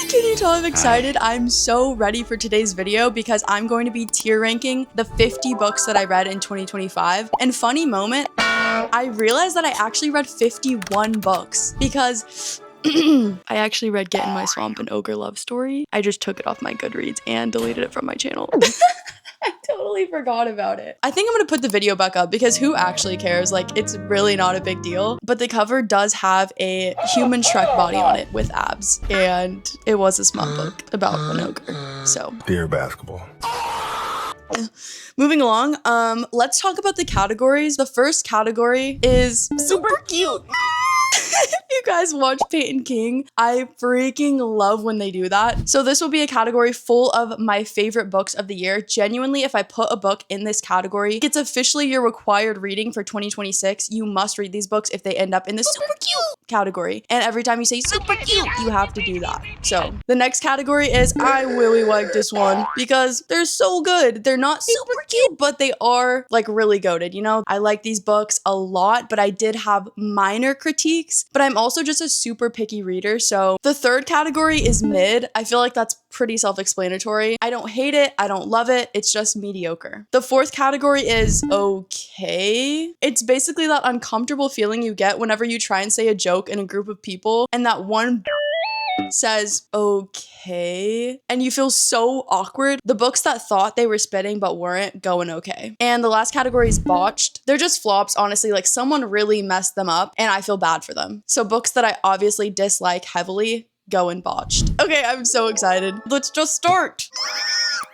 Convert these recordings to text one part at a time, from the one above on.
Can you tell I'm excited? I'm so ready for today's video because I'm going to be tier ranking the 50 books that I read in 2025. And funny moment, I realized that I actually read 51 books because I actually read Get in My Swamp and Ogre Love Story. I just took it off my Goodreads and deleted it from my channel. I totally forgot about it. I think I'm gonna put the video back up because who actually cares? Like, it's really not a big deal. But the cover does have a human Shrek body on it with abs. And it was a smut book about an ogre. So. Dear basketball. Moving along, let's talk about the categories. The first category is super cute. If you guys watch Peyton King, I freaking love when they do that. So this will be a category full of my favorite books of the year. Genuinely, if I put a book in this category, it's officially your required reading for 2026. You must read these books if they end up in the super cute category. And every time you say super cute, you have to do that. So the next category is I really like this one because they're so good. They're not super cute, but they are like really goated. You know, I like these books a lot, but I did have minor critiques. But I'm also just a super picky reader. So the third category is mid. I feel like that's pretty self-explanatory. I don't hate it. I don't love it. It's just mediocre. The fourth category is okay. It's basically that uncomfortable feeling you get whenever you try and say a joke in a group of people and that one says okay and you feel so awkward. The books that thought they were spitting but weren't going okay. And the last category is botched. They're just flops, honestly. Like, someone really messed them up and I feel bad for them. So books that I obviously dislike heavily go in botched. Okay, I'm so excited. Let's just start.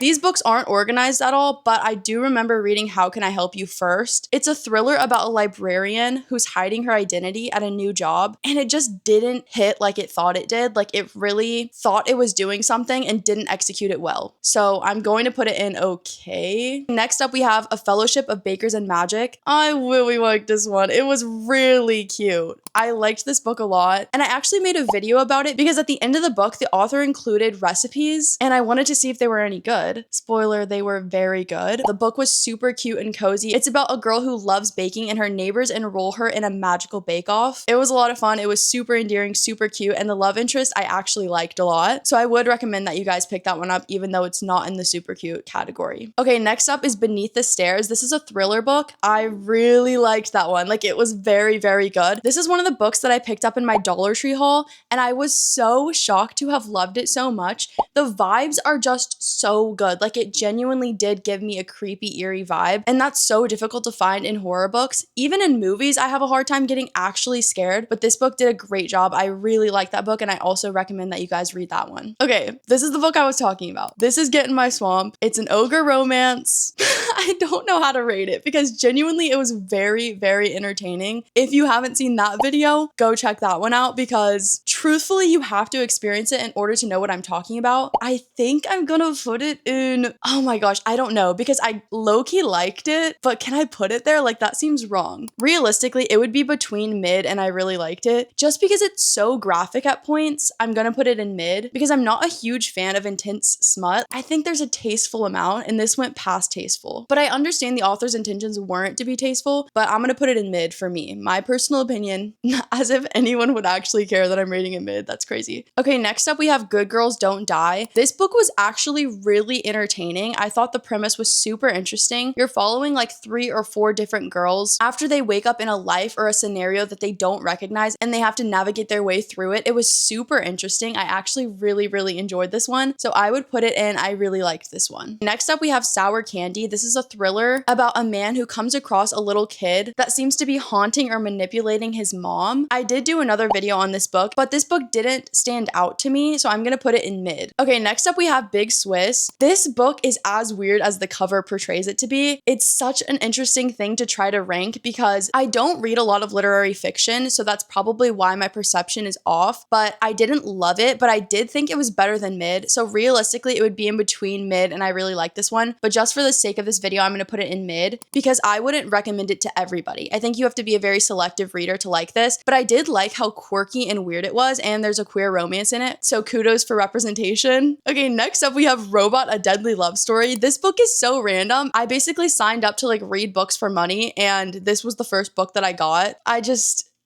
These books aren't organized at all, but I do remember reading How Can I Help You first. It's a thriller about a librarian who's hiding her identity at a new job, and it just didn't hit like it thought it did. Like, it really thought it was doing something and didn't execute it well. So I'm going to put it in okay. Next up, we have A Fellowship of Bakers and Magic. I really liked this one. It was really cute. I liked this book a lot, and I actually made a video about it because at the end of the book, the author included recipes, and I wanted to see if they were any good. Spoiler, they were very good. The book was super cute and cozy. It's about a girl who loves baking and her neighbors enroll her in a magical bake-off. It was a lot of fun. It was super endearing, super cute, and the love interest I actually liked a lot. So I would recommend that you guys pick that one up even though it's not in the super cute category. Okay, next up is Beneath the Stairs. This is a thriller book. I really liked that one. Like, it was very, very good. This is one of the books that I picked up in my Dollar Tree haul, and I was so shocked to have loved it so much. The vibes are just so good. Like, it genuinely did give me a creepy, eerie vibe, and that's so difficult to find in horror books. Even in movies, I have a hard time getting actually scared, but this book did a great job. I really like that book, and I also recommend that you guys read that one. Okay, this is the book I was talking about. This is Get in My Swamp. It's an ogre romance. I don't know how to rate it because genuinely it was very, very entertaining. If you haven't seen that video, go check that one out because truthfully, you have to experience it in order to know what I'm talking about. I think I'm gonna put it in, oh my gosh, I don't know because I low-key liked it, but can I put it there? Like, that seems wrong. Realistically, it would be between mid and I really liked it. Just because it's so graphic at points, I'm gonna put it in mid because I'm not a huge fan of intense smut. I think there's a tasteful amount and this went past tasteful. But I understand the author's intentions weren't to be tasteful, but I'm gonna put it in mid for me. My personal opinion, as if anyone would actually care that I'm rating it mid. That's crazy. Okay, next up we have Good Girls Don't Die. This book was actually really entertaining. I thought the premise was super interesting. You're following like 3 or 4 different girls after they wake up in a life or a scenario that they don't recognize and they have to navigate their way through it. It was super interesting. I actually really, really enjoyed this one. So I would put it in, I really liked this one. Next up we have Sour Candy. This is a thriller about a man who comes across a little kid that seems to be haunting or manipulating his mom. I did do another video on this book, but this book didn't stand out to me, so I'm gonna put it in mid. Okay, next up we have Big Swiss. This book is as weird as the cover portrays it to be. It's such an interesting thing to try to rank because I don't read a lot of literary fiction, so that's probably why my perception is off, but I didn't love it, but I did think it was better than mid, so realistically it would be in between mid and I really like this one, but just for the sake of this video, I'm gonna put it in mid because I wouldn't recommend it to everybody. I think you have to be a very selective reader to like this, but I did like how quirky and weird it was, and there's a queer romance in it, so kudos for representation. Okay, next up we have Robot, A Deadly Love Story. This book is so random. I basically signed up to like read books for money, and this was the first book that I got.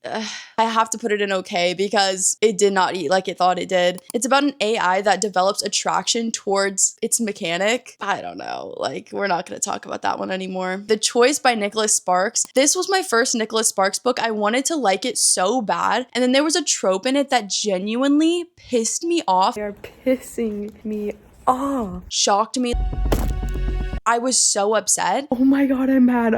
I have to put it in okay because it did not eat like it thought it did. It's about an AI that develops attraction towards its mechanic. I don't know. Like, we're not going to talk about that one anymore. The Choice by Nicholas Sparks. This was my first Nicholas Sparks book. I wanted to like it so bad. And then there was a trope in it that genuinely pissed me off. They are pissing me off. Shocked me. I was so upset. Oh my god, I'm mad.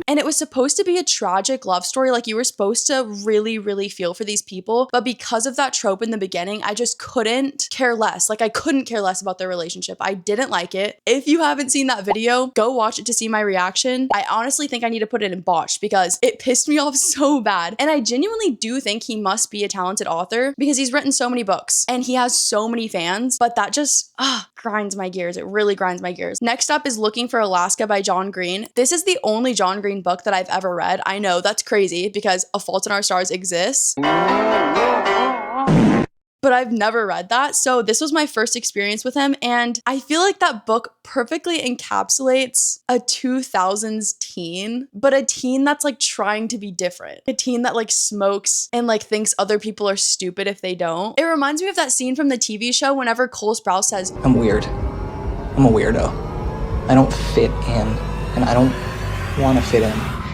And it was supposed to be a tragic love story. Like, you were supposed to really, really feel for these people. But because of that trope in the beginning, I just couldn't care less. Like, I couldn't care less about their relationship. I didn't like it. If you haven't seen that video, go watch it to see my reaction. I honestly think I need to put it in botched because it pissed me off so bad. And I genuinely do think he must be a talented author because he's written so many books and he has so many fans. But that just grinds my gears. It really grinds my gears. Next up is Looking for Alaska by John Green. This is the only John Green book that I've ever read. I know that's crazy because A Fault in Our Stars exists, but I've never read that. So this was my first experience with him. And I feel like that book perfectly encapsulates a 2000s teen, but a teen that's like trying to be different. A teen that like smokes and like thinks other people are stupid if they don't. It reminds me of that scene from the TV show whenever Cole Sprouse says, I'm weird. I'm a weirdo. I don't fit in, and I don't want to fit in.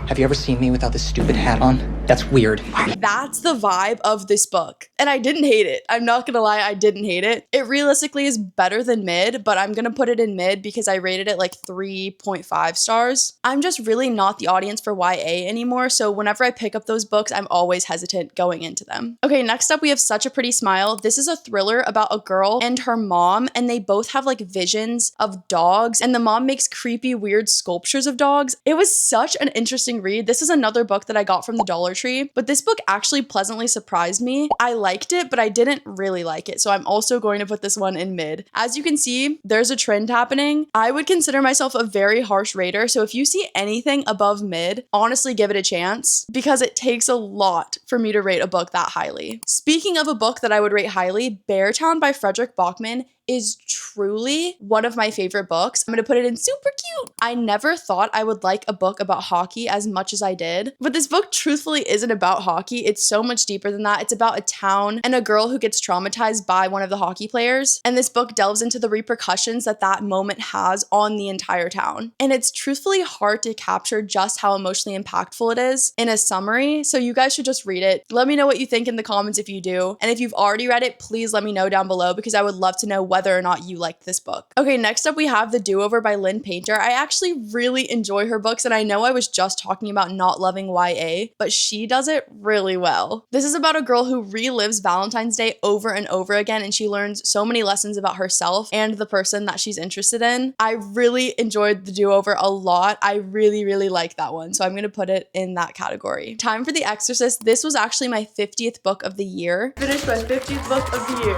Have you ever seen me without this stupid hat on? That's weird. That's the vibe of this book. And I didn't hate it. I'm not gonna lie, I didn't hate it. It realistically is better than mid, but I'm gonna put it in mid because I rated it like 3.5 stars. I'm just really not the audience for YA anymore, so whenever I pick up those books, I'm always hesitant going into them. Okay, next up we have Such a Pretty Smile. This is a thriller about a girl and her mom, and they both have like visions of dogs, and the mom makes creepy, weird sculptures of dogs. It was such an interesting read. This is another book that I got from the Dollar Tree, but this book actually pleasantly surprised me. I liked it, but I didn't really like it, so I'm also going to put this one in mid. As you can see, there's a trend happening. I would consider myself a very harsh rater, so if you see anything above mid, honestly give it a chance because it takes a lot for me to rate a book that highly. Speaking of a book that I would rate highly, Beartown by Frederick Bachman is truly one of my favorite books. I'm gonna put it in super cute. I never thought I would like a book about hockey as much as I did, but this book truthfully isn't about hockey. It's so much deeper than that. It's about a town and a girl who gets traumatized by one of the hockey players. And this book delves into the repercussions that that moment has on the entire town. And it's truthfully hard to capture just how emotionally impactful it is in a summary. So you guys should just read it. Let me know what you think in the comments if you do. And if you've already read it, please let me know down below because I would love to know whether or not you liked this book. Okay, next up we have The Do-Over by Lynn Painter. I actually really enjoy her books, and I know I was just talking about not loving YA, but she does it really well. This is about a girl who relives Valentine's Day over and over again, and she learns so many lessons about herself and the person that she's interested in. I really enjoyed The Do-Over a lot. I really, really like that one, so I'm gonna put it in that category. Time for The Exorcist. This was actually my 50th book of the year. Finished my 50th book of the year.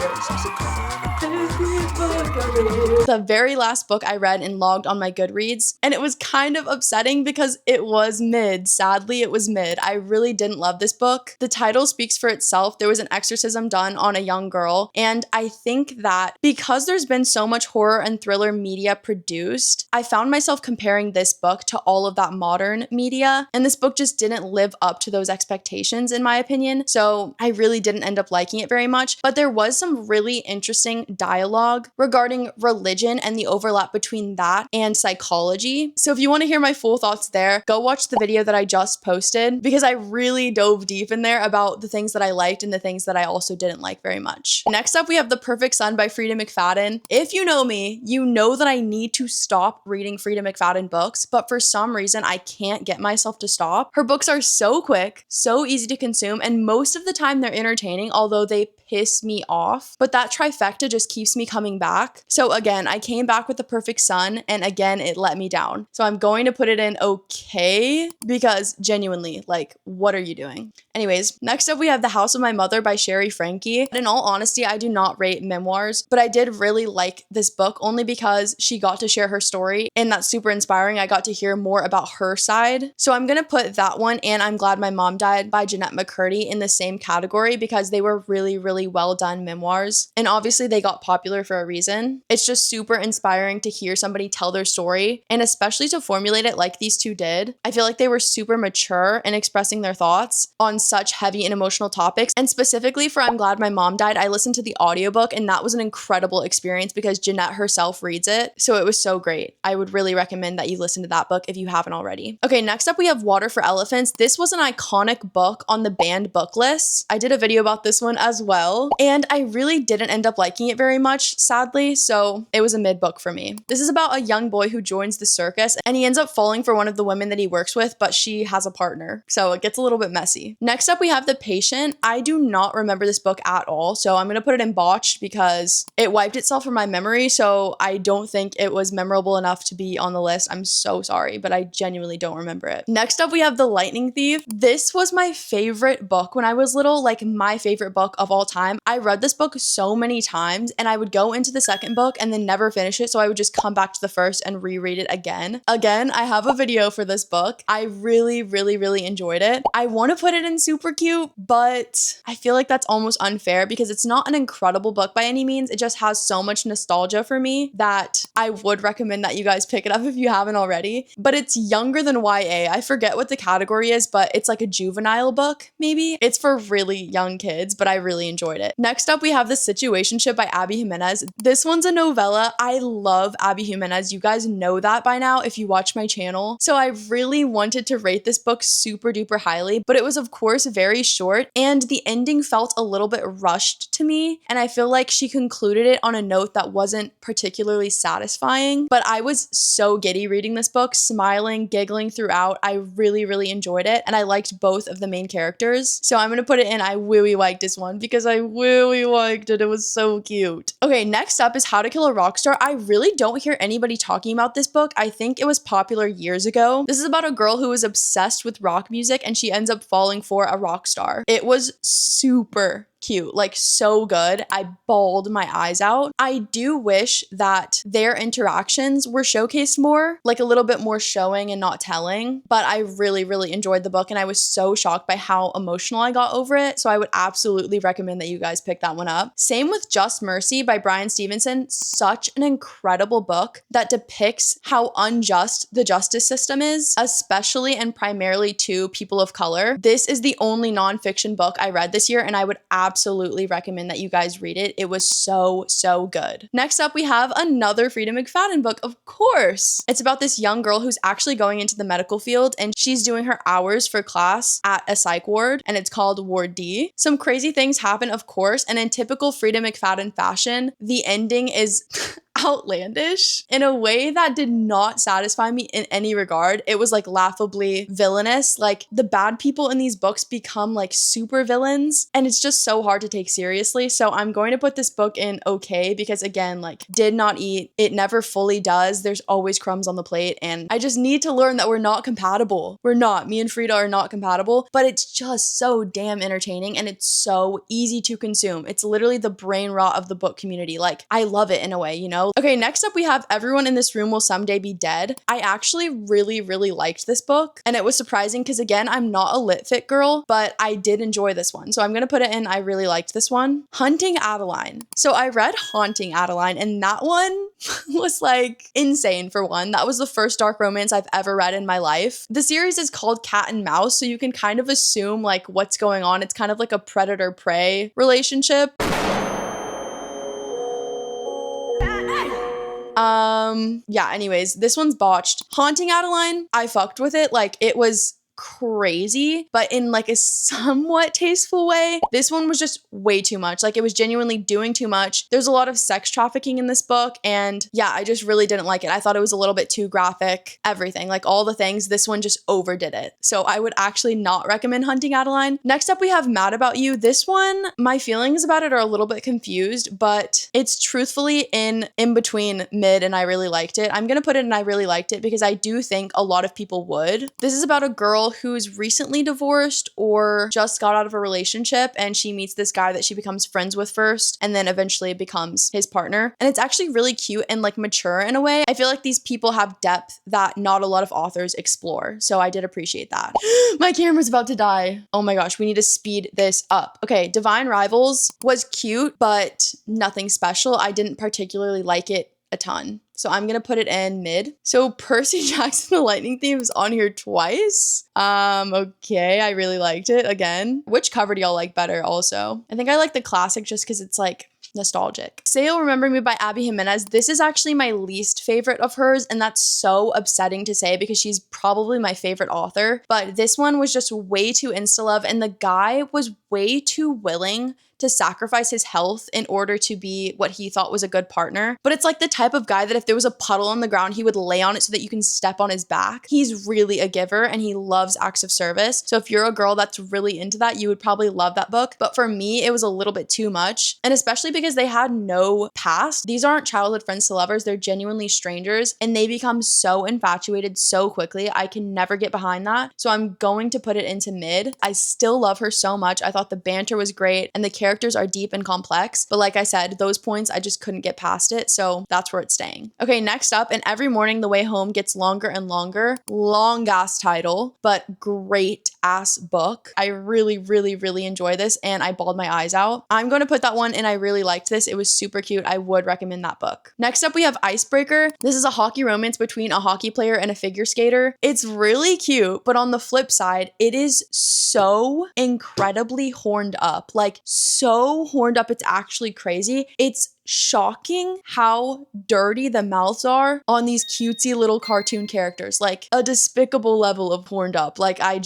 The very last book I read and logged on my Goodreads, and it was kind of upsetting because it was mid. Sadly, it was mid. I really didn't love this book. The title speaks for itself. There was an exorcism done on a young girl, and I think that because there's been so much horror and thriller media produced, I found myself comparing this book to all of that modern media, and this book just didn't live up to those expectations in my opinion, so I really didn't end up liking it very much, but there was some really interesting dialogue regarding religion and the overlap between that and psychology. So if you want to hear my full thoughts there, go watch the video that I just posted because I really dove deep in there about the things that I liked and the things that I also didn't like very much. Next up, we have The Perfect Son by Frida McFadden. If you know me, you know that I need to stop reading Frida McFadden books, but for some reason, I can't get myself to stop. Her books are so quick, so easy to consume, and most of the time they're entertaining, although they piss me off, but that trifecta just keeps me coming back. So again, I came back with The Perfect Son, and again, it let me down. So I'm going to put it in okay because genuinely, like, what are you doing? Anyways, next up we have The House of My Mother by Sherry Frankie. In all honesty, I do not rate memoirs, but I did really like this book only because she got to share her story, and that's super inspiring. I got to hear more about her side. So I'm gonna put that one and I'm Glad My Mom Died by Jeanette McCurdy in the same category because they were really, really really well done memoirs. And obviously they got popular for a reason. It's just super inspiring to hear somebody tell their story, and especially to formulate it like these two did. I feel like they were super mature in expressing their thoughts on such heavy and emotional topics. And specifically for I'm Glad My Mom Died, I listened to the audiobook, and that was an incredible experience because Jeanette herself reads it. So it was so great. I would really recommend that you listen to that book if you haven't already. Okay, next up we have Water for Elephants. This was an iconic book on the banned book list. I did a video about this one as well, and I really didn't end up liking it very much, sadly, so it was a mid book for me. This is about a young boy who joins the circus, and he ends up falling for one of the women that he works with, but she has a partner, so it gets a little bit messy. Next up we have The Patient. I do not remember this book at all, so I'm gonna put it in botched because it wiped itself from my memory, so I don't think it was memorable enough to be on the list. I'm so sorry, but I genuinely don't remember it. Next up we have The Lightning Thief. This was my favorite book when I was little, like my favorite book of all time. I read this book so many times, and I would go into the second book and then never finish it, so I would just come back to the first and reread it again. Again, I have a video for this book. I really enjoyed it. I want to put it in super cute, but I feel like that's almost unfair because it's not an incredible book by any means. It just has so much nostalgia for me that I would recommend that you guys pick it up if you haven't already. But it's younger than YA. I forget what the category is, but it's like a juvenile book, maybe. It's for really young kids, but I really enjoyed it. Next up, we have The Situationship by Abby Jimenez. This one's a novella. I love Abby Jimenez. You guys know that by now if you watch my channel. So I really wanted to rate this book super duper highly, but it was of course very short, and the ending felt a little bit rushed to me, and I feel like she concluded it on a note that wasn't particularly satisfying. But I was so giddy reading this book, smiling, giggling throughout. I really enjoyed it, and I liked both of the main characters. So I'm gonna put it in I really liked this one because I really liked it. It was so cute. Okay, next up is How to Kill a Rock Star. I really don't hear anybody talking about this book. I think it was popular years ago. This is about a girl who is obsessed with rock music, and she ends up falling for a rock star. It was super cute, like so good. I bawled my eyes out. I do wish that their interactions were showcased more, like a little bit more showing and not telling, but I really enjoyed the book, and I was so shocked by how emotional I got over it, so I would absolutely recommend that you guys pick that one up. Same with Just Mercy by Bryan Stevenson. Such an incredible book that depicts how unjust the justice system is, especially and primarily to people of color. This is the only nonfiction book I read this year, and I would absolutely recommend that you guys read it. It was so good. Next up, we have another Frida McFadden book, of course. It's about this young girl who's actually going into the medical field, and she's doing her hours for class at a psych ward, and it's called Ward D. Some crazy things happen, of course, and in typical Frida McFadden fashion, the ending is outlandish in a way that did not satisfy me in any regard. It was like laughably villainous. Like the bad people in these books become like super villains, and it's just so hard to take seriously. So I'm going to put this book in okay because again, like did not eat. It never fully does. There's always crumbs on the plate, and I just need to learn that we're not compatible. We're not. Me and Frida are not compatible, but it's just so damn entertaining, and it's so easy to consume. It's literally the brain rot of the book community. Like I love it in a way, you know? Okay, next up we have Everyone in This Room Will Someday Be Dead. I actually really liked this book, and it was surprising because again, I'm not a lit fit girl, but I did enjoy this one. So I'm gonna put it in I really liked this one. Hunting Adeline. So I read Haunting Adeline, and that one was like insane for one. That was the first dark romance I've ever read in my life. The series is called Cat and Mouse, so you can kind of assume like what's going on. It's kind of like a predator-prey relationship. Yeah, anyways, this one's botched. Haunting Adeline, I fucked with it. Like, it was crazy, but in like a somewhat tasteful way. This one was just way too much. Like it was genuinely doing too much. There's a lot of sex trafficking in this book, and yeah, I just really didn't like it. I thought it was a little bit too graphic, everything, like all the things. This one just overdid it. So I would actually not recommend Hunting Adeline. Next up, we have Mad About You. This one, my feelings about it are a little bit confused, but it's truthfully in between mid and I really liked it. I'm gonna put it in I really liked it because I do think a lot of people would. This is about a girl girl who's recently divorced or just got out of a relationship, and she meets this guy that she becomes friends with first and then eventually becomes his partner. And it's actually really cute and like mature in a way. I feel like these people have depth that not a lot of authors explore. So I did appreciate that. My camera's about to die. Oh my gosh, we need to speed this up. Okay, Divine Rivals was cute, but nothing special. I didn't particularly like it a ton. So I'm gonna put it in mid. So Percy Jackson the Lightning Thief is on here twice. Okay, I really liked it again. Which cover do y'all like better also? I think I like the classic just because it's like nostalgic. Say You'll Remember Me by Abby Jimenez. This is actually my least favorite of hers, and that's so upsetting to say because she's probably my favorite author. But this one was just way too insta-love, and the guy was way too willing to sacrifice his health in order to be what he thought was a good partner. But it's like the type of guy that if there was a puddle on the ground, he would lay on it so that you can step on his back. He's really a giver and he loves acts of service. So if you're a girl that's really into that, you would probably love that book. But for me, it was a little bit too much. And especially because they had no past. These aren't childhood friends to lovers. They're genuinely strangers and they become so infatuated so quickly. I can never get behind that. So I'm going to put it into mid. I still love her so much. I thought the banter was great and the characters are deep and complex. But like I said, those points, I just couldn't get past it. So that's where it's staying. Okay, next up, And Every Morning the Way Home Gets Longer and Longer. Long ass title, but great ass book. I really, really, really enjoy this and I bawled my eyes out. I'm going to put that one in. I really liked this. It was super cute. I would recommend that book. Next up, we have Icebreaker. This is a hockey romance between a hockey player and a figure skater. It's really cute, but on the flip side, it is so incredibly horned up. Like so horned up, it's actually crazy. It's shocking how dirty the mouths are on these cutesy little cartoon characters, like a despicable level of horned up. Like I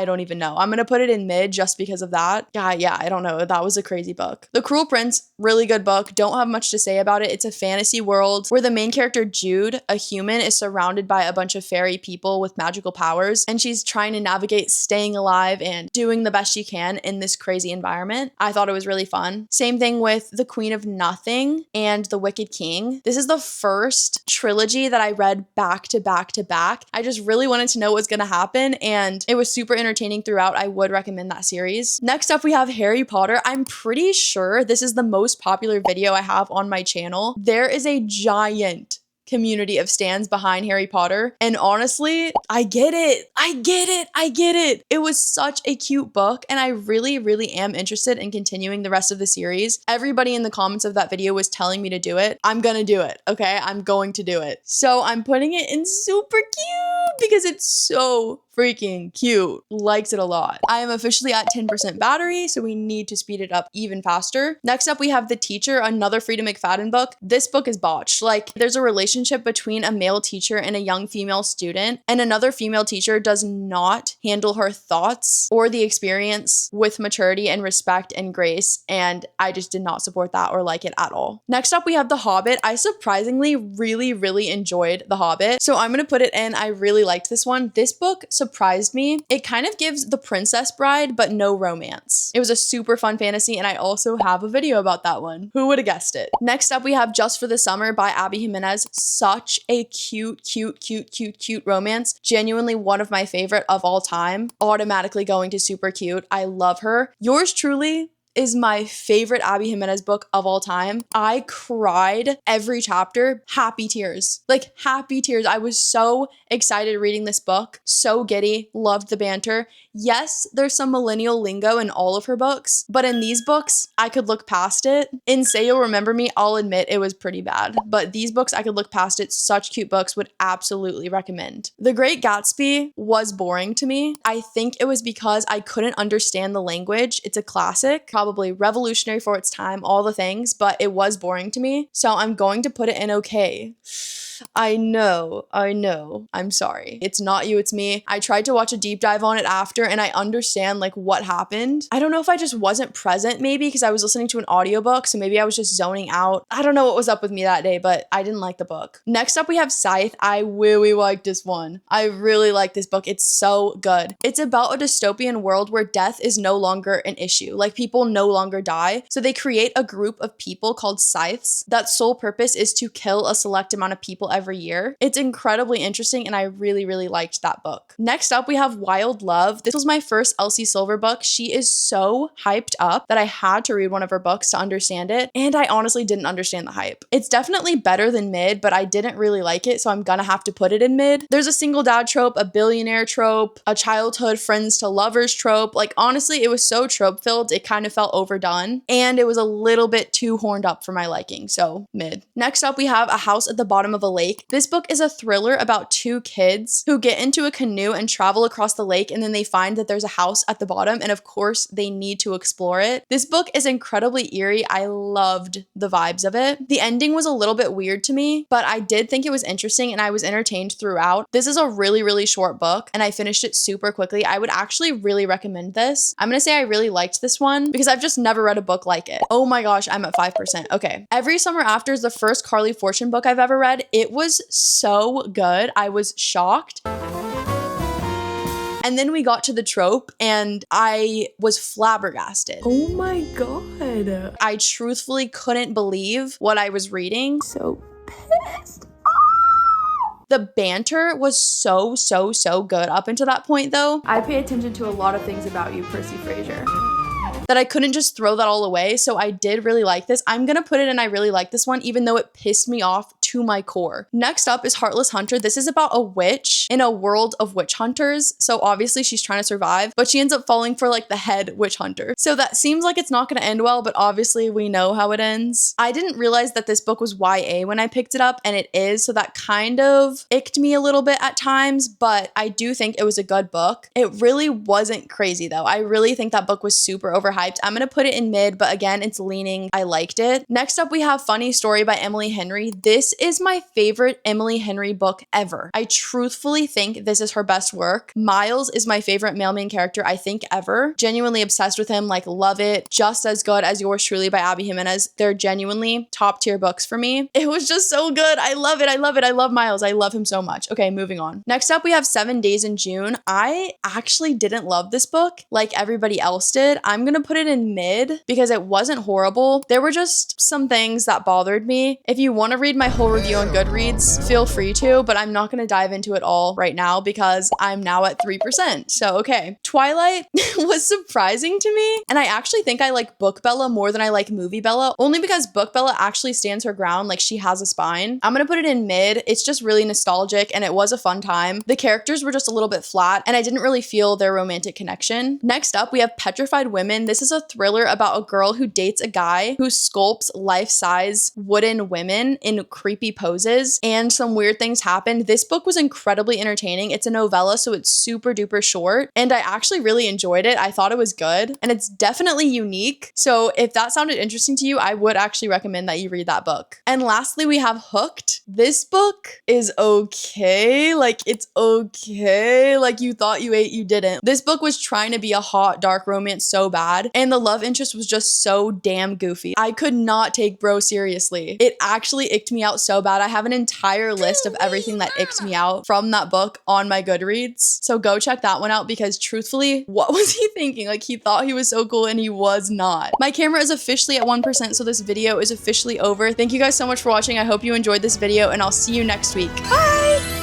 don't even know. I'm gonna put it in mid just because of that. Yeah, I don't know. That was a crazy book. The Cruel Prince, really good book. Don't have much to say about it. It's a fantasy world where the main character, Jude, a human, is surrounded by a bunch of fairy people with magical powers, and she's trying to navigate staying alive and doing the best she can in this crazy environment. I thought it was really fun. Same thing with The Queen of Nothing and The Wicked King. This is the first trilogy that I read back to back to back. I just really wanted to know what was gonna happen, and it was super entertaining throughout. I would recommend that series. Next up, we have Harry Potter. I'm pretty sure this is the most popular video I have on my channel. There is a giant community of stans behind Harry Potter. And honestly, I get it. I get it. I get it. It was such a cute book and I really, really am interested in continuing the rest of the series. Everybody in the comments of that video was telling me to do it. I'm gonna do it, okay? I'm going to do it. So I'm putting it in super cute because it's so freaking cute. Likes it a lot. I am officially at 10% battery, so we need to speed it up even faster. Next up, we have The Teacher, another Frida McFadden book. This book is botched. Like, there's a relationship between a male teacher and a young female student, and another female teacher does not handle her thoughts or the experience with maturity and respect and grace, and I just did not support that or like it at all. Next up, we have The Hobbit. I surprisingly really, really enjoyed The Hobbit, so I'm gonna put it in. I really liked this one. This book surprised me. It kind of gives The Princess Bride, but no romance. It was a super fun fantasy, and I also have a video about that one. Who would have guessed it? Next up, we have Just for the Summer by Abby Jimenez. Such a cute, cute, cute, cute, cute romance. Genuinely one of my favorite of all time. Automatically going to super cute. I love her. Yours truly is my favorite Abby Jimenez book of all time. I cried every chapter, happy tears, like happy tears. I was so excited reading this book, so giddy, loved the banter. Yes, there's some millennial lingo in all of her books, but in these books, I could look past it. In Say You'll Remember Me, I'll admit it was pretty bad, but these books, I could look past it. Such cute books, would absolutely recommend. The Great Gatsby was boring to me. I think it was because I couldn't understand the language. It's a classic, probably revolutionary for its time, all the things, but it was boring to me. So I'm going to put it in okay. I know. I'm sorry. It's not you, it's me. I tried to watch a deep dive on it after and I understand like what happened. I don't know if I just wasn't present maybe because I was listening to an audiobook, so maybe I was just zoning out. I don't know what was up with me that day, but I didn't like the book. Next up, we have Scythe. I really like this one. I really like this book. It's so good. It's about a dystopian world where death is no longer an issue. Like people no longer die. So they create a group of people called Scythes that sole purpose is to kill a select amount of people couple every year. It's incredibly interesting and I really, really liked that book. Next up, we have Wild Love. This was my first Elsie Silver book. She is so hyped up that I had to read one of her books to understand it, and I honestly didn't understand the hype. It's definitely better than mid, but I didn't really like it, so I'm gonna have to put it in mid. There's a single dad trope, a billionaire trope, a childhood friends to lovers trope. Like, honestly, it was so trope filled, it kind of felt overdone, and it was a little bit too horned up for my liking, so mid. Next up, we have A House at the Bottom of a Lake. This book is a thriller about two kids who get into a canoe and travel across the lake, and then they find that there's a house at the bottom, and of course, they need to explore it. This book is incredibly eerie. I loved the vibes of it. The ending was a little bit weird to me, but I did think it was interesting and I was entertained throughout. This is a really, really short book and I finished it super quickly. I would actually really recommend this. I'm gonna say I really liked this one because I've just never read a book like it. Oh my gosh, I'm at 5%. Okay. Every Summer After is the first Carly Fortune book I've ever read. It was so good. I was shocked. And then we got to the trope and I was flabbergasted. Oh my god. I truthfully couldn't believe what I was reading. So pissed. The banter was so good up until that point though. I pay attention to a lot of things about you, Percy Fraser. That I couldn't just throw that all away. So I did really like this. I'm gonna put it in I really like this one, even though it pissed me off to my core. Next up is Heartless Hunter. This is about a witch in a world of witch hunters. So obviously she's trying to survive, but she ends up falling for like the head witch hunter. So that seems like it's not gonna end well, but obviously we know how it ends. I didn't realize that this book was YA when I picked it up, and it is. So that kind of icked me a little bit at times, but I do think it was a good book. It really wasn't crazy though. I really think that book was super overhyped. I'm gonna put it in mid, but again, it's leaning I liked it. Next up, we have Funny Story by Emily Henry. This is my favorite Emily Henry book ever. I truthfully think this is her best work. Miles is my favorite male main character I think ever. Genuinely obsessed with him, like love it. Just as good as Yours Truly by Abby Jimenez. They're genuinely top tier books for me. It was just so good. I love it. I love it. I love Miles. I love him so much. Okay, moving on. Next up, we have 7 Days in June. I actually didn't love this book like everybody else did. I'm gonna put it in mid because it wasn't horrible. There were just some things that bothered me. If you want to read my whole review on Goodreads, feel free to, but I'm not going to dive into it all right now because I'm now at 3%. So, okay. Twilight was surprising to me, and I actually think I like Book Bella more than I like Movie Bella, only because Book Bella actually stands her ground, like she has a spine. I'm going to put it in mid. It's just really nostalgic and it was a fun time. The characters were just a little bit flat and I didn't really feel their romantic connection. Next up, we have Petrified Women. This is a thriller about a girl who dates a guy who sculpts life-size wooden women in creepy poses, and some weird things happened. This book was incredibly entertaining. It's a novella, so it's super duper short, and I actually really enjoyed it. I thought it was good, and it's definitely unique. So if that sounded interesting to you, I would actually recommend that you read that book. And lastly, we have Hooked. This book is okay. Like, it's okay. Like, you thought you ate, you didn't. This book was trying to be a hot, dark romance so bad, and the love interest was just so damn goofy. I could not take bro seriously. It actually icked me out so bad. I have an entire list of everything that icked me out from that book on my Goodreads. So go check that one out because truthfully, what was he thinking? Like, he thought he was so cool and he was not. My camera is officially at 1%, so this video is officially over. Thank you guys so much for watching. I hope you enjoyed this video and I'll see you next week. Bye!